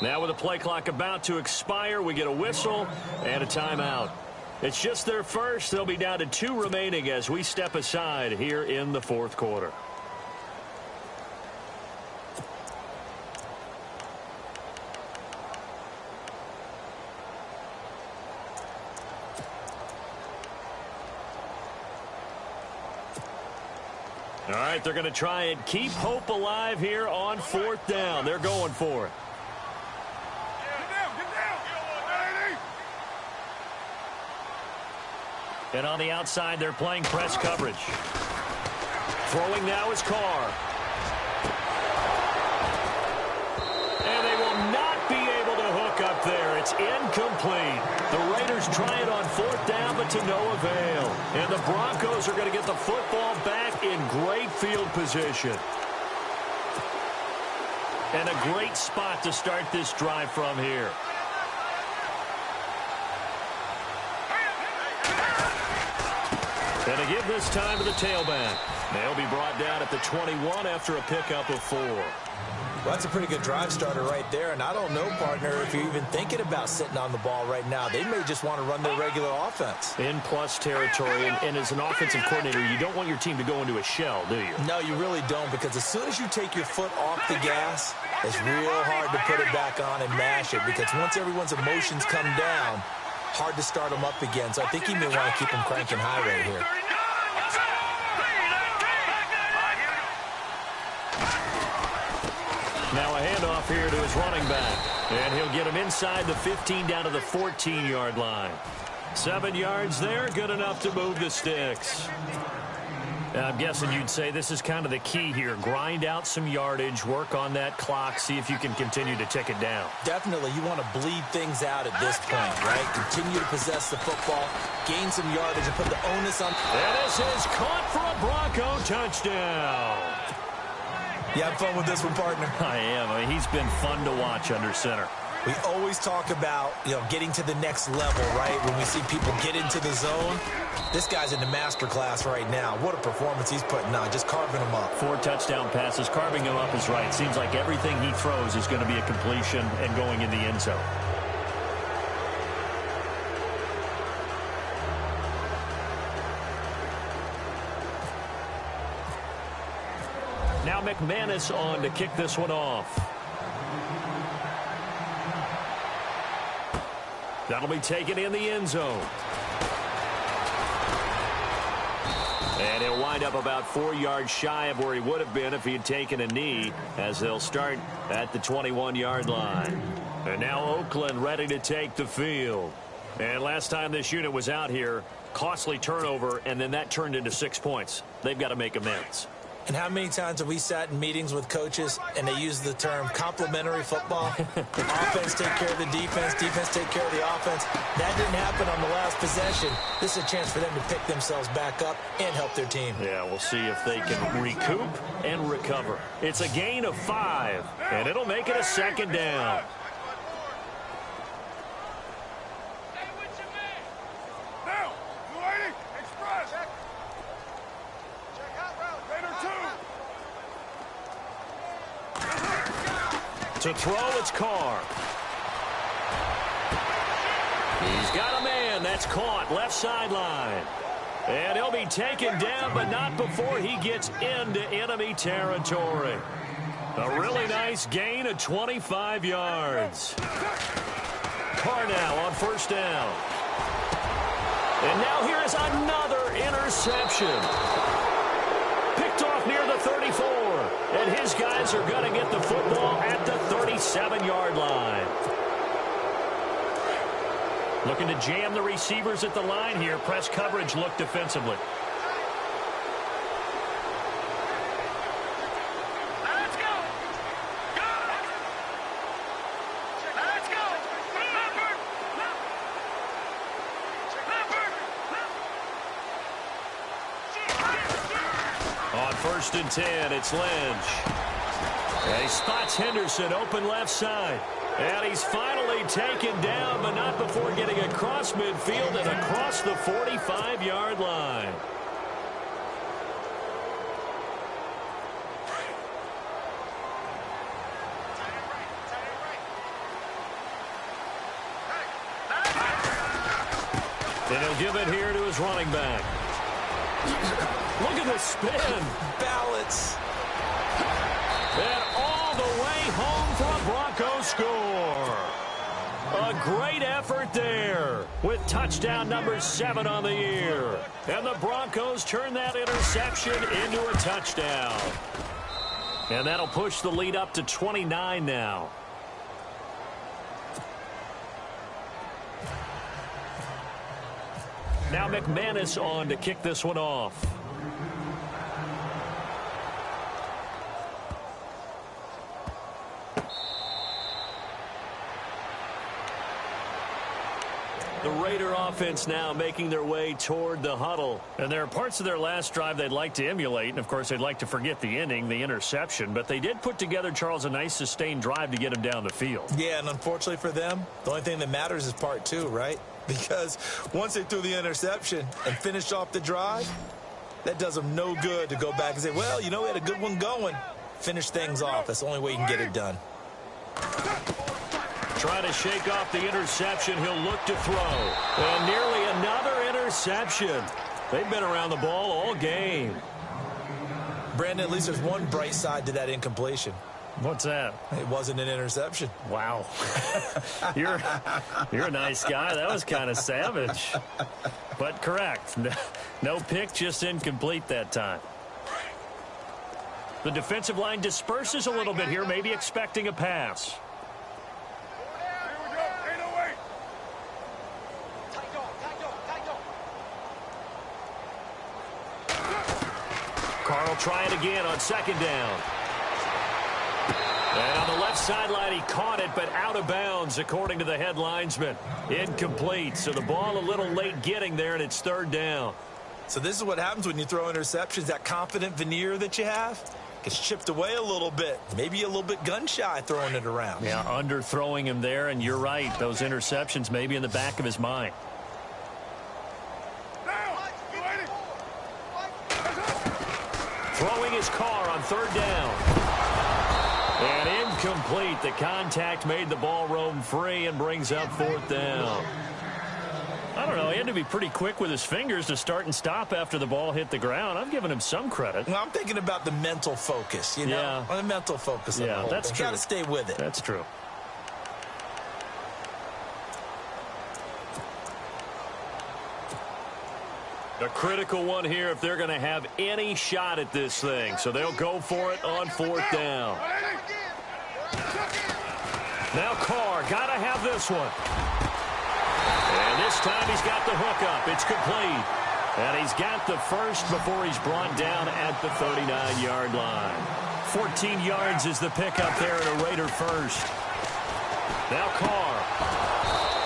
Now with the play clock about to expire, we get a whistle and a timeout. It's just their first. They'll be down to 2 remaining as we step aside here in the fourth quarter. All right, they're going to try and keep hope alive here on 4th down. They're going for it. And on the outside, they're playing press coverage. Throwing now is Carr. And they will not be able to hook up there. It's incomplete. The Raiders try it on 4th down, but to no avail. And the Broncos are going to get the football back in great field position. And a great spot to start this drive from here. And to give this time to the tailback. They'll be brought down at the 21 after a pickup of 4. Well, that's a pretty good drive starter right there. And I don't know, partner, if you're even thinking about sitting on the ball right now. They may just want to run their regular offense. In plus territory. And as an offensive coordinator, you don't want your team to go into a shell, do you? No, you really don't, because as soon as you take your foot off the gas, it's real hard to put it back on and mash it. Because once everyone's emotions come down, hard to start them up again. So I think you may want to keep them cranking high right here. Now a handoff here to his running back. And he'll get him inside the 15 down to the 14-yard line. 7 yards there, good enough to move the sticks. I'm guessing you'd say this is kind of the key here. Grind out some yardage, work on that clock, see if you can continue to tick it down. Definitely, you want to bleed things out at this point, right? Continue to possess the football, gain some yardage, and put the onus on. And this is caught for a Bronco touchdown. You have fun with this one, partner? I am. I mean, he's been fun to watch under center. We always talk about, getting to the next level, right? When we see people get into the zone. This guy's in the master class right now. What a performance he's putting on, just carving them up. 4 touchdown passes. Carving them up is right. Seems like everything he throws is going to be a completion and going in the end zone. Now McManus on to kick this one off. That'll be taken in the end zone. And he'll wind up about 4 yards shy of where he would have been if he had taken a knee, as they'll start at the 21-yard line. And now Oakland ready to take the field. And last time this unit was out here, costly turnover, and then that turned into 6 points. They've got to make amends. And how many times have we sat in meetings with coaches and they use the term complementary football? Offense take care of the defense, defense take care of the offense. That didn't happen on the last possession. This is a chance for them to pick themselves back up and help their team. Yeah, we'll see if they can recoup and recover. It's a gain of 5, and it'll make it a 2nd down. To throw, it's Carr. He's got a man. That's caught. Left sideline. And he'll be taken down, but not before he gets into enemy territory. A really nice gain of 25 yards. Carr now on first down. And now here is another interception. Picked off near the 34. And his guys are going to get the football at the 37-yard line. Looking to jam the receivers at the line here. Press coverage look defensively. Let's go. Go. Let's go. Leopard. On first and 10, it's Lynch. And he spots Henderson open left side. And he's finally taken down, but not before getting across midfield and across the 45-yard line. And he'll give it here to his running back. Look at the spin. Balance. And all the way home for a Broncos score. A great effort there with touchdown number 7 on the year. And the Broncos turn that interception into a touchdown. And that'll push the lead up to 29 now. Now McManus on to kick this one off. The Raider offense now making their way toward the huddle. And there are parts of their last drive they'd like to emulate. And, of course, they'd like to forget the ending, the interception. But they did put together, Charles, a nice sustained drive to get him down the field. Yeah, and unfortunately for them, the only thing that matters is part 2, right? Because once they threw the interception and finished off the drive, that does them no good to go back and say, well, you know, we had a good one going. Finish things off. That's the only way you can get it done. Trying to shake off the interception. He'll look to throw. And nearly another interception. They've been around the ball all game. Brandon, at least there's one bright side to that incompletion. What's that? It wasn't an interception. Wow. You're a nice guy. That was kind of savage. But correct. No pick, just incomplete that time. The defensive line disperses a little bit here, maybe expecting a pass. Carr will try it again on second down. And on the left sideline, he caught it, but out of bounds, according to the head linesman. Incomplete, so the ball a little late getting there, and it's third down. So this is what happens when you throw interceptions. That confident veneer that you have gets chipped away a little bit. Maybe a little bit gun-shy throwing it around. Yeah, underthrowing him there, and you're right. Those interceptions may be in the back of his mind. Throwing his Carr on third down. And incomplete. The contact made the ball roam free and brings up fourth down. I don't know. He had to be pretty quick with his fingers to start and stop after the ball hit the ground. I'm giving him some credit. Well, I'm thinking about the mental focus, you know? Yeah. The mental focus. Yeah, that's true. Got to stay with it. That's true. A critical one here if they're going to have any shot at this thing. So they'll go for it on fourth down. Now Carr, got to have this one. And this time he's got the hook up. It's complete. And he's got the first before he's brought down at the 39-yard line. 14 yards is the pickup there at a Raider first. Now Carr.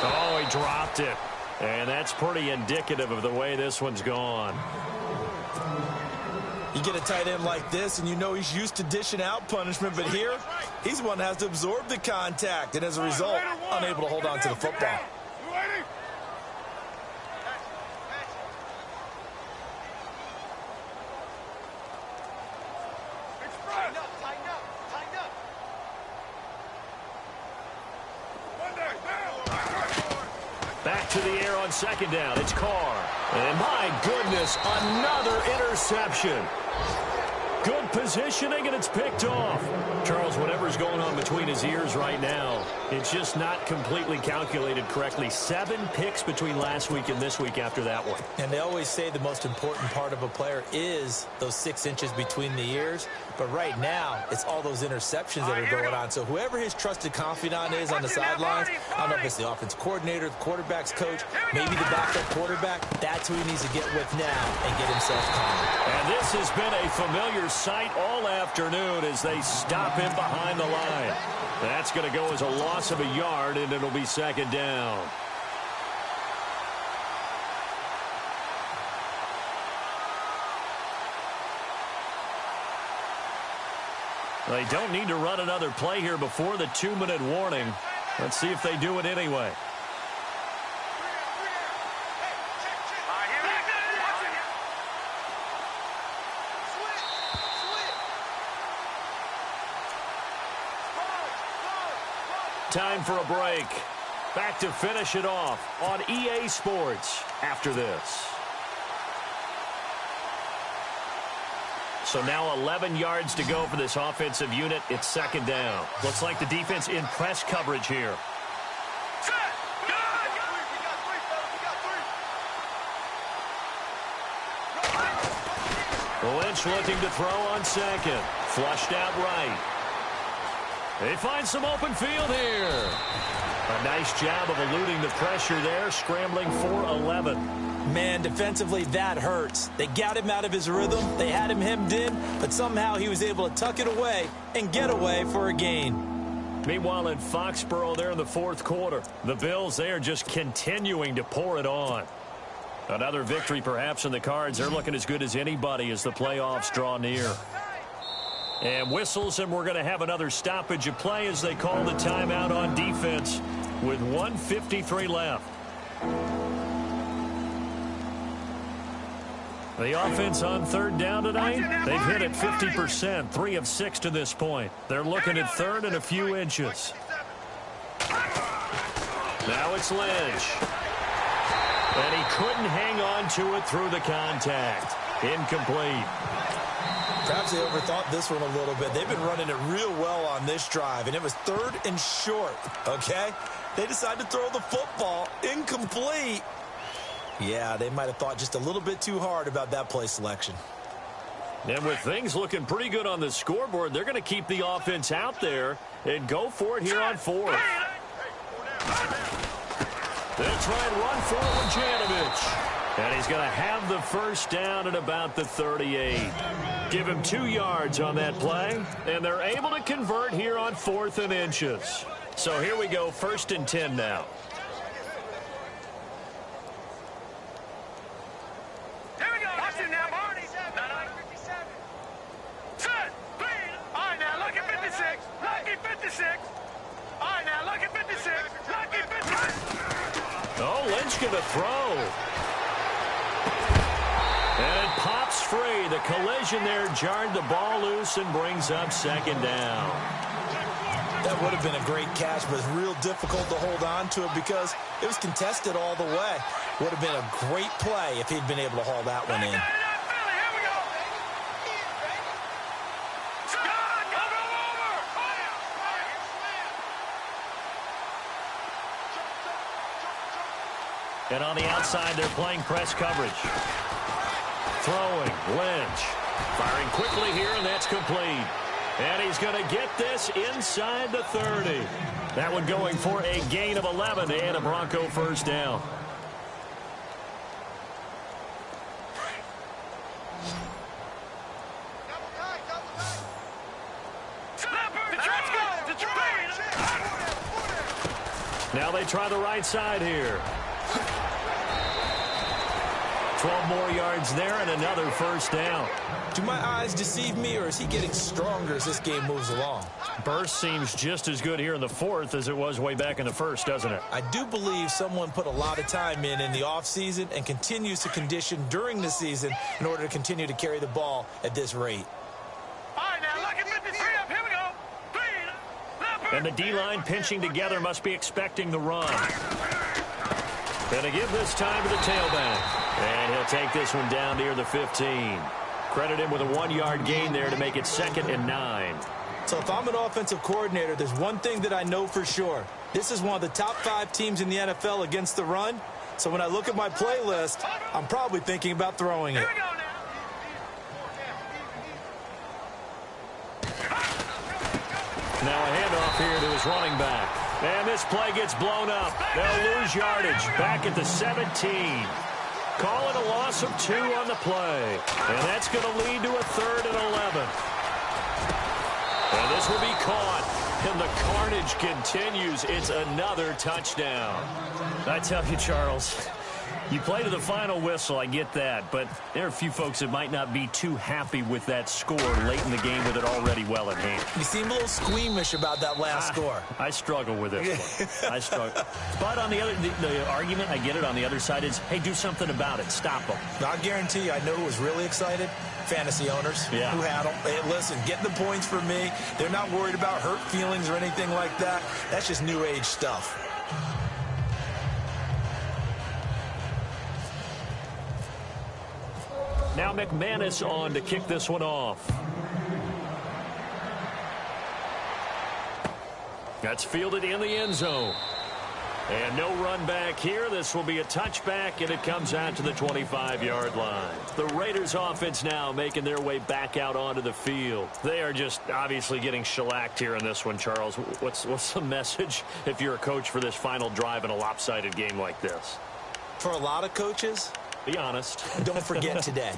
Oh, he dropped it. And that's pretty indicative of the way this one's gone. You get a tight end like this, and you know he's used to dishing out punishment, but here, he's the one that has to absorb the contact, and as a result, unable to hold on to the football. Back to the air on second down. It's Carr. And my goodness, another interception. Good positioning, and it's picked off. Charles, whatever's going on between his ears right now, it's just not completely calculated correctly. 7 picks between last week and this week after that one. And they always say the most important part of a player is those 6 inches between the ears. But right now, it's all those interceptions that are going on. So whoever his trusted confidant is on the sidelines, I don't know if it's the offense coordinator, the quarterback's coach, maybe the backup quarterback, that's who he needs to get with now and get himself calm. And this has been a familiar sight all afternoon as they stop him behind the line. That's going to go as a loss of a yard, and it'll be second down. They don't need to run another play here before the 2-minute warning. Let's see if they do it anyway. Time for a break. Back to finish it off on EA Sports after this. So now 11 yards to go for this offensive unit. It's second down. Looks like the defense in press coverage here. Lynch looking to throw on second. Flushed out right. They find some open field here. A nice job of eluding the pressure there, scrambling for 11. Man, defensively, that hurts. They got him out of his rhythm. They had him hemmed in, but somehow he was able to tuck it away and get away for a gain. Meanwhile, in Foxborough there in the fourth quarter, the Bills, they are just continuing to pour it on. Another victory perhaps in the cards. They're looking as good as anybody as the playoffs draw near. And whistles, and we're going to have another stoppage of play as they call the timeout on defense with 1:53 left. The offense on third down tonight, they've hit it 50%, 3 of 6 to this point. They're looking at third and a few inches. Now it's Lynch. And he couldn't hang on to it through the contact. Incomplete. Perhaps they overthought this one a little bit. They've been running it real well on this drive, and it was third and short, okay? They decided to throw the football incomplete. Yeah, they might have thought just a little bit too hard about that play selection. And with things looking pretty good on the scoreboard, they're going to keep the offense out there and go for it here on fourth. They'll try and run for it with Janovich. And he's going to have the first down at about the 38. Give him 2 yards on that play, and they're able to convert here on 4th and inches. So here we go, 1st and 10 now. Here we go. Watch it now, Marty. 57. Set. Speed. All right, now look at 56. Lucky 56. All right, now look at 56. Lucky 56. Oh, Lynch going to throw. And it pops free. The collision there jarred the ball loose and brings up second down. That would have been a great catch, but it's real difficult to hold on to it because it was contested all the way. Would have been a great play if he'd been able to haul that one in. And on the outside, they're playing press coverage. Throwing, Lynch. Firing quickly here, and that's complete. And he's going to get this inside the 30. That one going for a gain of 11 and a Bronco first down. Now they try the right side here. 12 more yards there and another first down. Do my eyes deceive me, or is he getting stronger as this game moves along? Burst seems just as good here in the fourth as it was way back in the first, doesn't it? I do believe someone put a lot of time in the offseason and continues to condition during the season in order to continue to carry the ball at this rate. All right, now look at 53 up. Here we go. And the D-line pinching together must be expecting the run. Going to give this time to the tailback. And he'll take this one down near the 15. Credit him with a 1-yard gain there to make it 2nd and 9. So if I'm an offensive coordinator, there's one thing that I know for sure. This is one of the top 5 teams in the NFL against the run. So when I look at my playlist, I'm probably thinking about throwing it. Now a handoff here to his running back. And this play gets blown up. They'll lose yardage back at the 17. Call it a loss of 2 on the play. And that's going to lead to a 3rd and 11. And this will be caught. And the carnage continues. It's another touchdown. I tell you, Charles, you play to the final whistle, I get that. But there are a few folks that might not be too happy with that score late in the game with it already well in hand. You seem a little squeamish about that last score. I struggle with this one. I struggle. But on the argument, I get it, on the other side is, hey, do something about it. Stop them. I guarantee you, I know who was really excited. Fantasy owners who had them. Hey, listen, getting the points for me. They're not worried about hurt feelings or anything like that. That's just new age stuff. Now McManus on to kick this one off. That's fielded in the end zone. And no run back here. This will be a touchback, and it comes out to the 25-yard line. The Raiders offense now making their way back out onto the field. They are just obviously getting shellacked here in this one, Charles. What's the message if you're a coach for this final drive in a lopsided game like this? For a lot of coaches, be honest. Don't forget today.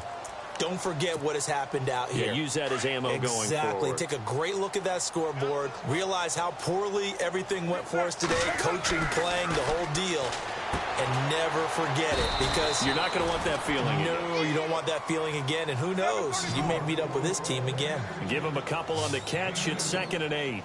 Don't forget what has happened out here. Yeah, use that as ammo going forward. Exactly. Take a great look at that scoreboard. Realize how poorly everything went for us today. Coaching, playing, the whole deal. And never forget it, because you're not going to want that feeling again. No, you don't want that feeling again. And who knows? You may meet up with this team again. Give them a couple on the catch. It's 2nd and 8.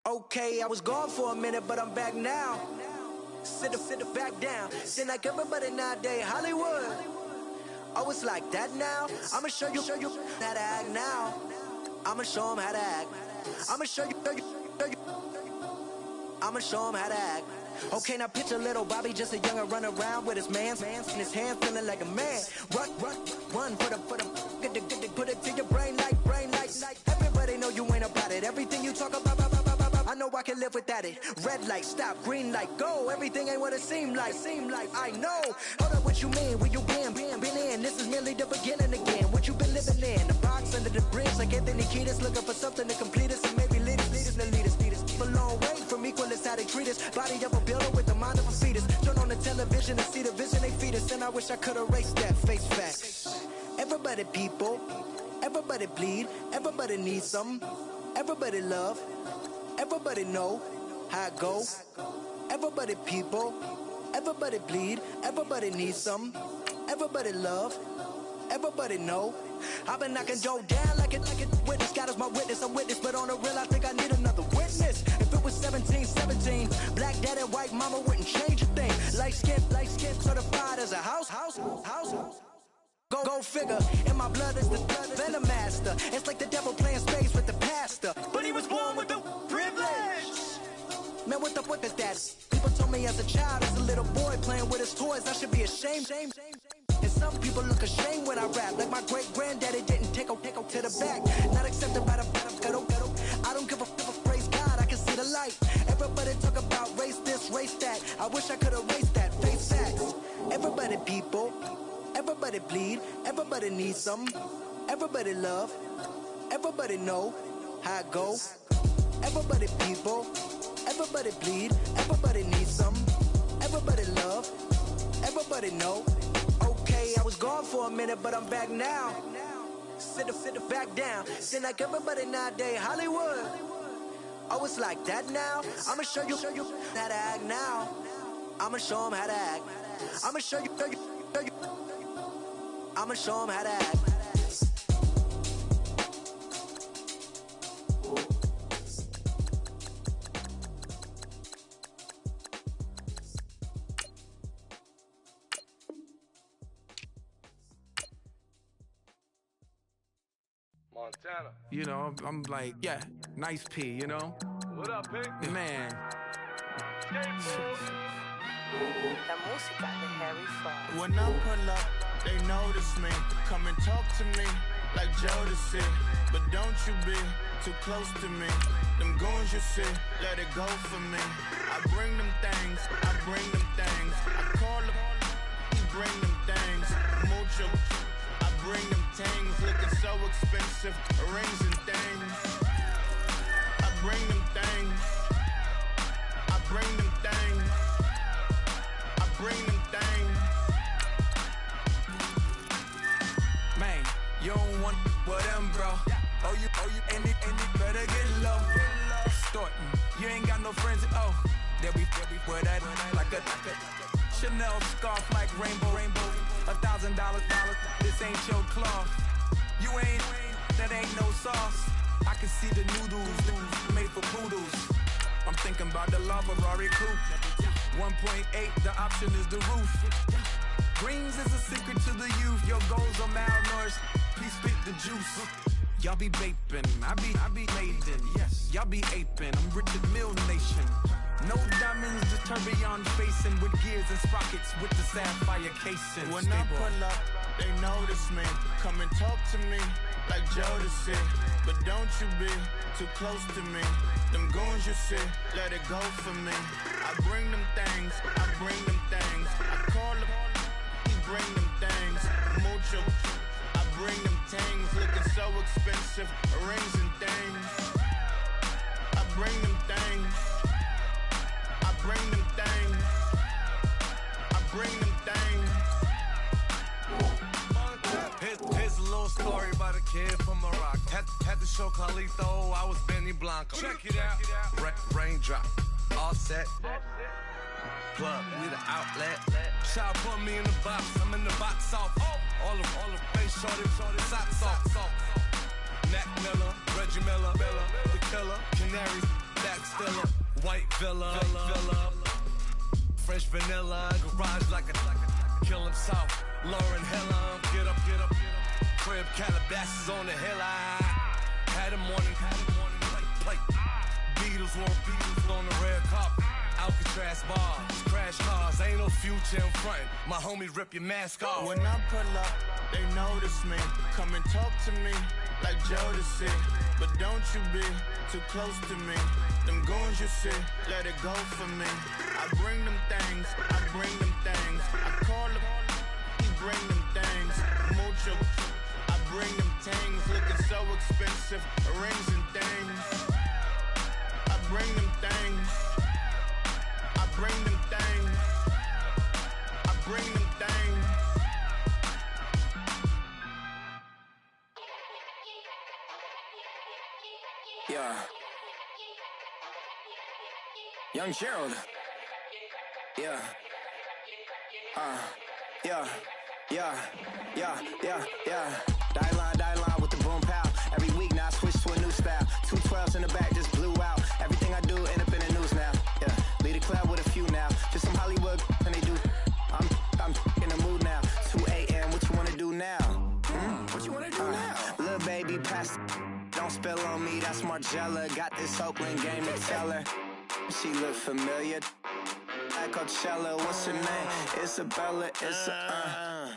Okay, I was gone for a minute, but I'm back now. Sit back down. Seem like everybody nowadays, Hollywood. Oh, it's like that now. I'ma show you how to act now. I'ma show them how to act. I'ma show you. I'ma show them how to act. Okay, now picture little Bobby, just a younger run around with his man's in his hand, feeling like a man. Run, put it to your brain like. Everybody know you ain't about it. Everything you talk about. I know I can live without it. Red light, stop, green light, go. Everything ain't what it seem like. I know. Hold up, what you mean? Where you been in? This is merely the beginning again. What you been living in? The box under the bridge, like Anthony Kiedis, looking for something to complete us and maybe lead us. A long way from equalist, how they treat us. Body of a builder with the mind of a fetus. Turn on the television and see the vision they feed us, and I wish I could erase that. Face facts. Everybody people, everybody bleed, everybody needs some, everybody love. Everybody know how it go. Everybody people, everybody bleed, everybody needs some, everybody love, everybody know. I've been knocking Joe down like it witness. God is my witness, I'm witness, but on the real I think I need another witness. If it was 17, black dad and white mama wouldn't change a thing. Light skin, certified as a house. Go figure, in my blood is the venom master. It's like the devil playing space with the pastor, but he was born with the privilege. Man, what is that? People told me as a child, as a little boy playing with his toys, I should be ashamed. And some people look ashamed when I rap, like my great granddaddy didn't take a to the back. Not accepted by the ghetto. I don't give a praise God, I can see the light. Everybody talk about race this, race that. I wish I could erase that. Face facts. Everybody people. Everybody bleed, everybody needs some, everybody love, everybody know how it go. Everybody people, everybody bleed, everybody needs some, everybody love, everybody know. Okay, I was gone for a minute, but I'm back now. Sit back down. Seem like everybody nowadays, Hollywood. Oh, it's like that now. I'ma show you how to act now. I'ma show them how to act. I'ma show you. I'ma show them how to act. Montana. You know, I'm like, yeah, nice P, you know? What up, Pink? Man. La música de Harry Fraud. When I pull up, they notice me. Come and talk to me like Jodeci. But don't you be too close to me. Them goons you see, let it go for me. I bring them things, I bring them things. I call them, bring them things. Mucho, I bring them things. Looking so expensive, rings and things. I bring them things. I bring them things. I bring them things. Man, you don't want with them, bro. Oh, you, and it better get low. Extorting, you ain't got no friends. Oh, they'll be for that like a Chanel scarf like rainbow. $1,000, this ain't your cloth. You ain't, that ain't no sauce. I can see the noodles made for poodles. I'm thinking about the LaFerrari coupe. 1.8, the option is the roof. Greens is a secret to the youth. Your goals are malnourished. Please spit the juice. Y'all be vaping, I be laden. Yes, y'all be aping. I'm Richard Mill Nation. No diamonds, just tourbillon facing with gears and sprockets with the sapphire casing. When I pull up, they notice me. Come and talk to me like Jodeci. But don't you be too close to me. Them goons you see, let it go for me. I bring them things, I bring them things. I call them, bring them things. Mucho, I bring them things. Looking so expensive, rings and things. I bring them things. I bring them things. I bring them things. Here's a little story about a kid from Morocco. Had to show Carlito I was Benny Blanco. Check it out. Raindrop, all set. Plug, we the outlet. Child put me in the box, I'm in the box off. All the face shorty, socks off. Mac Miller, Reggie Miller, the killer, Canaries, back stiller, white villa, French vanilla, garage like a kill himself. Lauren Hiller, get up. Crib Calabasas on the hill. I had a morning plate. Beatles on the red carpet. Alcatraz bars, crash cars, ain't no future in front. My homies rip your mask off. When I pull up, they notice me. Come and talk to me like Jodeci. But don't you be too close to me. Them goons you see, let it go for me. I bring them things, I bring them things. I call them, bring them things. Mucho, I bring them things. Looking so expensive, rings and things. I bring them things. I bring them things. I bring them things. Yeah. Young Gerald. Yeah. Yeah. Die line with the boom pow. Every week now I switch to a new style. 212s in the back just blew out. Everything I do end up in the news now. Yeah. Lead a club with a few now. Just some Hollywood and they do. I'm in the mood now. 2 a.m. What you wanna do now? What you wanna do now? Little baby pass. Don't spill on me. That's Margella. Got this Oakland game to tell her. She look familiar. At Coachella, what's her name? Isabella,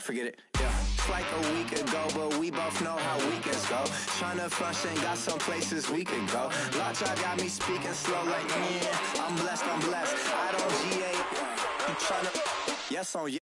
forget it, yeah. It's like a week ago, but we both know how weekends go. Tryna function, got some places we could go. Lockjaw got me speaking slow like, yeah, I'm blessed. I don't GA, I'm tryna, yes on you.